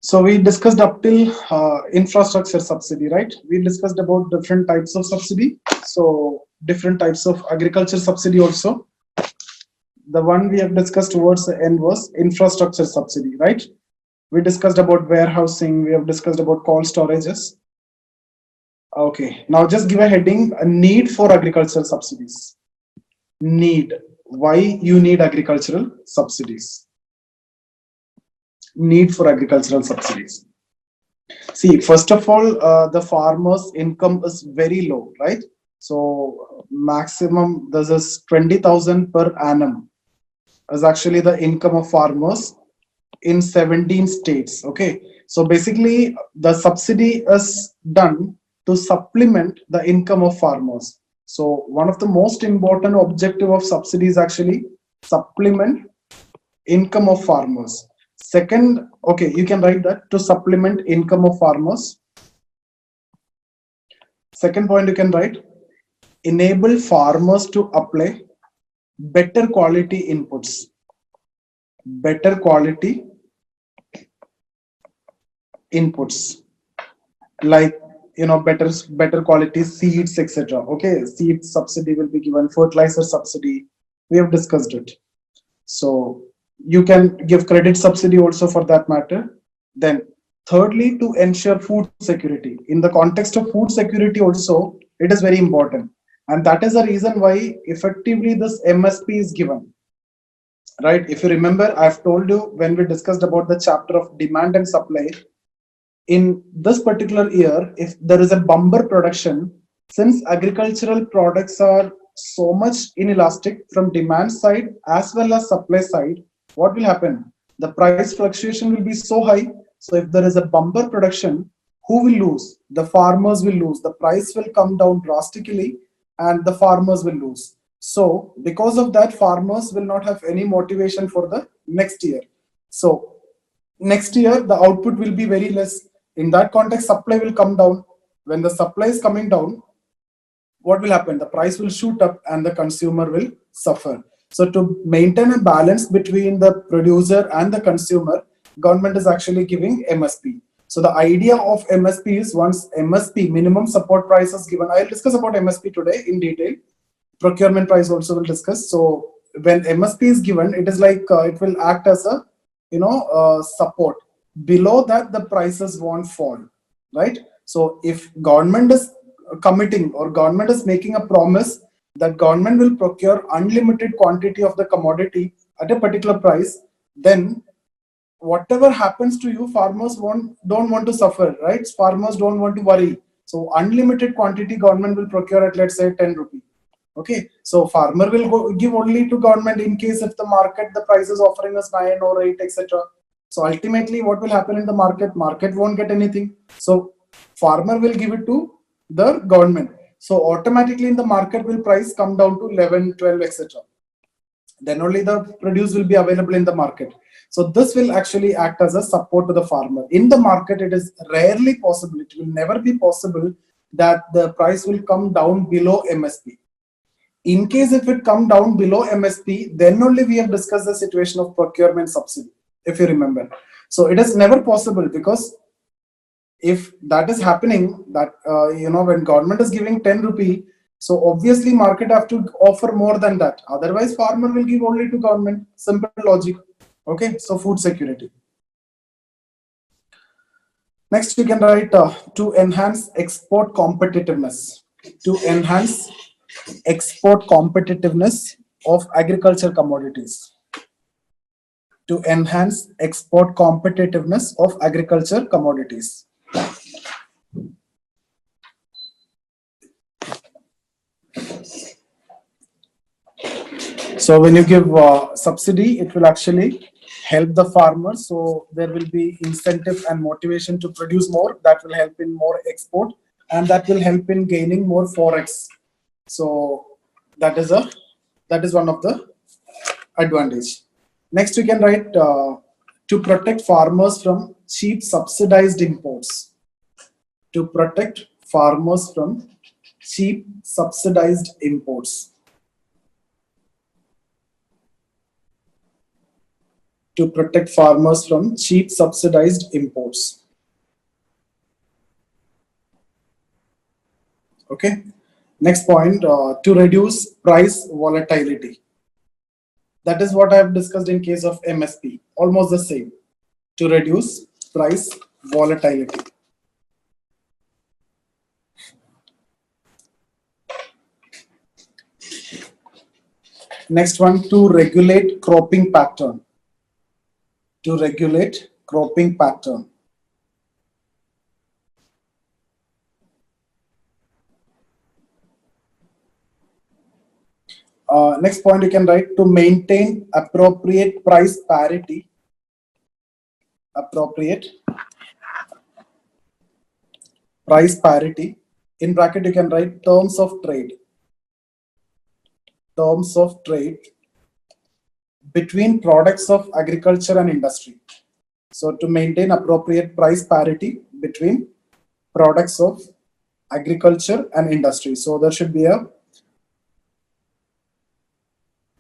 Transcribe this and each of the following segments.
So we discussed up till infrastructure subsidy, right? We discussed about different types of subsidy. So different types of agriculture subsidy also. The one we have discussed towards the end was infrastructure subsidy, right? We discussed about warehousing. We have discussed about cold storages. Okay, now just give a heading: a need for agricultural subsidies. Need. Why you need agricultural subsidies? Need for agricultural subsidies. See, first of all, the farmer's income is very low, right? So maximum this is 20,000 per annum is actually the income of farmers in 17 states. Okay, so basically the subsidy is done to supplement the income of farmers. So one of the most important objective of subsidy is actually supplement income of farmers. Second, okay, you can write that to supplement income of farmers. Second point you can write, enable farmers to apply better quality inputs. Better quality inputs, like better quality seeds, etc. Okay, seed subsidy will be given, fertilizer subsidy, we have discussed it. So you can give credit subsidy also for that matter. Then thirdly, to ensure food security. In the context of food security also, it is very important, and that is the reason why effectively this MSP is given, right? If you remember, I've told you when we discussed about the chapter of demand and supply, in this particular year, if there is a bumper production, since agricultural products are so much inelastic from demand side as well as supply side, what will happen? The price fluctuation will be so high. So if there is a bumper production, who will lose? The farmers will lose. The price will come down drastically and the farmers will lose. So because of that, farmers will not have any motivation for the next year. So next year the output will be very less. In that context, supply will come down. When the supply is coming down, what will happen? The price will shoot up and the consumer will suffer. So to maintain a balance between the producer and the consumer, government is actually giving MSP. So the idea of MSP is, once MSP, minimum support price, is given, I'll discuss about MSP today in detail. Procurement price also will discuss. So when MSP is given, it is like it will act as a support. Below that, the prices won't fall, right? So if government is committing or government is making a promise that government will procure unlimited quantity of the commodity at a particular price, then whatever happens to you, farmers don't want to suffer, right? Farmers don't want to worry. So unlimited quantity government will procure at, let's say, 10 rupee. Okay, so farmer will give only to government in case if the market, the price is offering us 9 or 8, etc. So ultimately what will happen in the market? Market won't get anything. So farmer will give it to the government. So automatically in the market will price come down to 11, 12, etc. Then only the produce will be available in the market. So this will actually act as a support to the farmer. In the market, it is rarely possible, it will never be possible that the price will come down below MSP. In case if it come down below MSP, then only we have discussed the situation of procurement subsidy, if you remember. So it is never possible, because if that is happening, that when government is giving 10 rupee, so obviously market have to offer more than that. Otherwise, farmer will give only to government. Simple logic. Okay, so food security. Next, we can write to enhance export competitiveness. To enhance export competitiveness of agriculture commodities. To enhance export competitiveness of agriculture commodities. So when you give subsidy, it will actually help the farmers. So there will be incentive and motivation to produce more. That will help in more export, and that will help in gaining more forex. So that is one of the advantage. Next, we can write to protect farmers from cheap subsidized imports. To protect farmers from cheap subsidized imports. to protect farmers from cheap subsidized imports. Okay. Next point, to reduce price volatility. That is what I have discussed in case of MSP. Almost the same. To reduce price volatility. Next one, to regulate cropping pattern. To regulate cropping pattern. Next point you can write, to maintain appropriate price parity. Appropriate price parity. In bracket you can write terms of trade. Terms of trade between products of agriculture and industry. So to maintain appropriate price parity between products of agriculture and industry. So there should be a,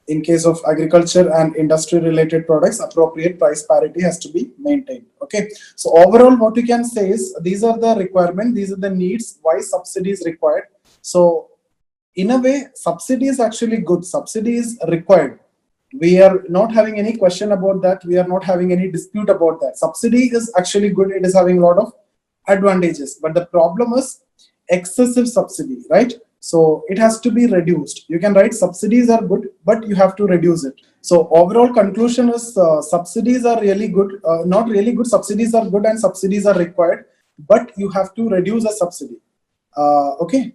in case of agriculture and industry related products, appropriate price parity has to be maintained. Okay. So overall, what we can say is these are the requirements, these are the needs, why subsidy is required. So in a way, subsidy is actually good. Subsidy is required. We are not having any question about that. We are not having any dispute about that. Subsidy is actually good. It is having a lot of advantages. But the problem is excessive subsidy, right? So it has to be reduced. You can write subsidies are good, but you have to reduce it. So overall conclusion is subsidies are really good. Not really good. Subsidies are good and subsidies are required, but you have to reduce a subsidy. Okay.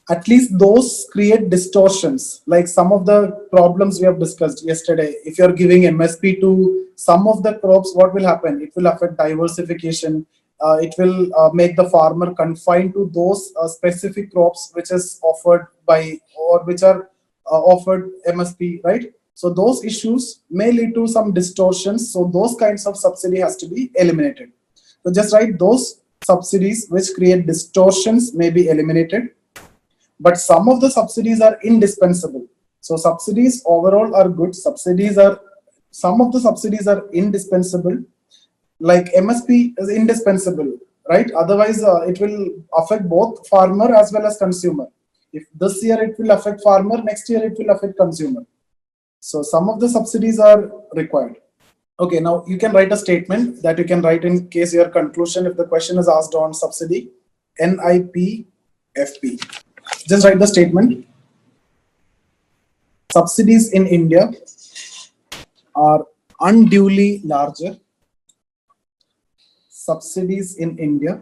At least those create distortions, like some of the problems we have discussed yesterday. If you're giving MSP to some of the crops, what will happen? It will affect diversification. It will make the farmer confined to those specific crops which is offered by or which are offered MSP, right? So those issues may lead to some distortions. So those kinds of subsidy has to be eliminated. So just write those subsidies which create distortions may be eliminated. But some of the subsidies are indispensable. So subsidies overall are good. Some of the subsidies are indispensable. Like MSP is indispensable, right? Otherwise, it will affect both farmer as well as consumer. If this year it will affect farmer, next year it will affect consumer. So some of the subsidies are required. Okay, now you can write a statement that you can write in case your conclusion if the question is asked on subsidy, NIPFP. Just write the statement. Subsidies in India are unduly larger. Subsidies in India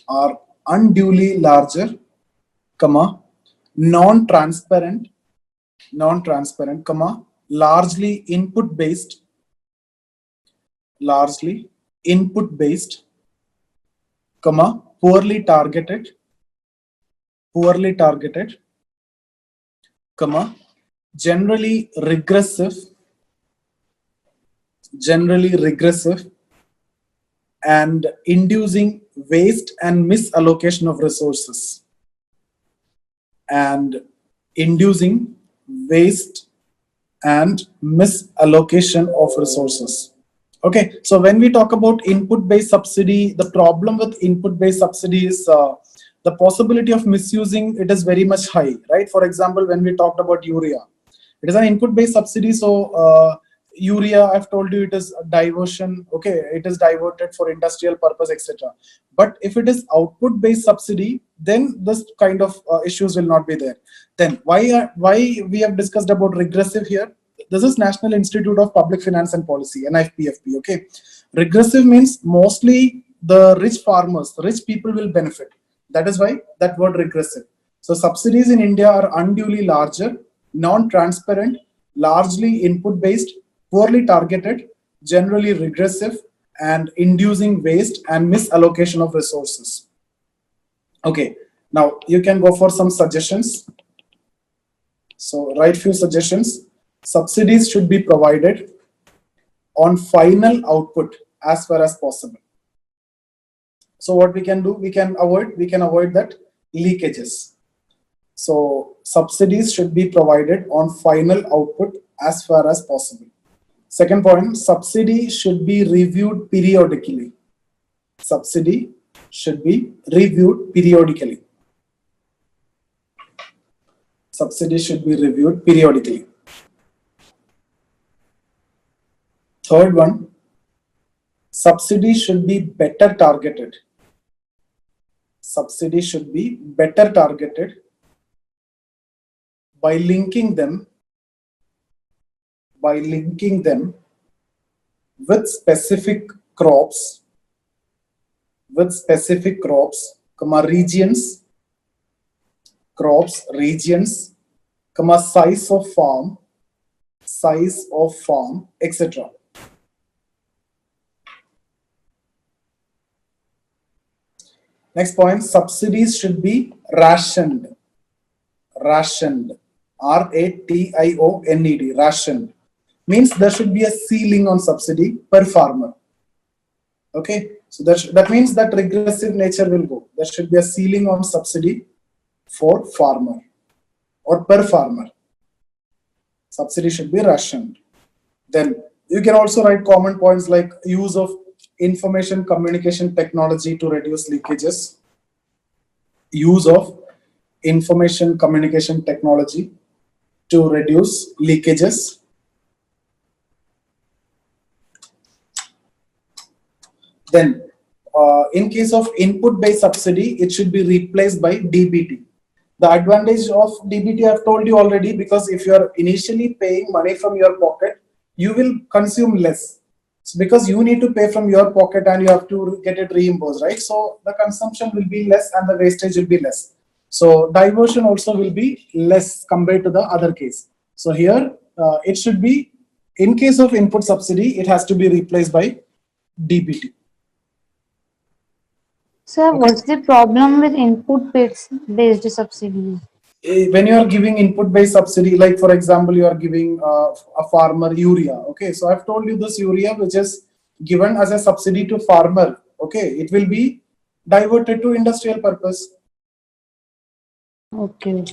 are unduly larger, comma, non-transparent, comma, largely input-based, comma, poorly targeted, comma, generally regressive, and inducing waste and misallocation of resources. Okay, so when we talk about input-based subsidy, the problem with input-based subsidy is the possibility of misusing it is very much high, right? For example, when we talked about urea, it is an input-based subsidy. So urea, I've told you, it is diversion. Okay, it is diverted for industrial purpose, etc. But if it is output-based subsidy, then this kind of issues will not be there. Then why we have discussed about regressive here? This is National Institute of Public Finance and Policy, NIPFP. Okay, regressive means mostly the rich farmers, rich people will benefit. That is why that word regressive. So subsidies in India are unduly larger, non-transparent, largely input-based, poorly targeted, generally regressive, and inducing waste and misallocation of resources. Okay, now you can go for some suggestions. So write few suggestions. Subsidies should be provided on final output as far as possible. So what we can do, we can avoid that leakages. So subsidies should be provided on final output as far as possible. Second point, subsidy should be reviewed periodically. Subsidy should be reviewed periodically. Subsidy should be reviewed periodically. Third one, subsidy should be better targeted. Subsidy should be better targeted by linking them with specific crops, regions, size of farm, etc. Next point, subsidies should be rationed. Rationed. R-A-T-I-O-N-E-D. Rationed. Means there should be a ceiling on subsidy per farmer. Okay. So that means that regressive nature will go. There should be a ceiling on subsidy for farmer or per farmer. Subsidy should be rationed. Then you can also write common points like use of information communication technology to reduce leakages. Use of information communication technology to reduce leakages. Then in case of input-based subsidy, it should be replaced by DBT. The advantage of DBT I've told you already, because if you are initially paying money from your pocket, you will consume less. So because you need to pay from your pocket and you have to get it reimbursed, right? So the consumption will be less and the wastage will be less. So diversion also will be less compared to the other case. So here it should be, in case of input subsidy, it has to be replaced by DBT. Sir, what's the problem with input-based subsidies? When you are giving input-based subsidy, like for example, you are giving a farmer urea. Okay, so I've told you this urea which is given as a subsidy to farmer. Okay, it will be diverted to industrial purpose. Okay.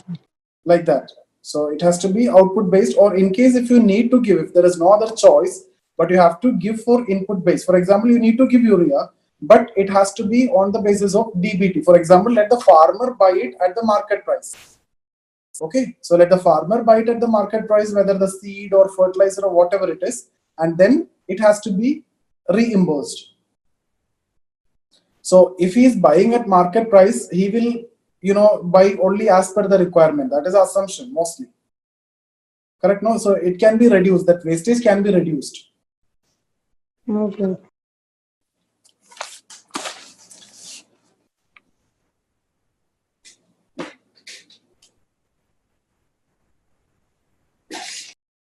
Like that. So it has to be output-based, or in case if you need to give, if there is no other choice, but you have to give for input-based. For example, you need to give urea, but it has to be on the basis of DBT. For example, let the farmer buy it at the market price. Okay, so let the farmer buy it at the market price, whether the seed or fertilizer or whatever it is, and then it has to be reimbursed. So if he is buying at market price, he will buy only as per the requirement. That is the assumption mostly. Correct? No, so it can be reduced. That wastage can be reduced. Okay.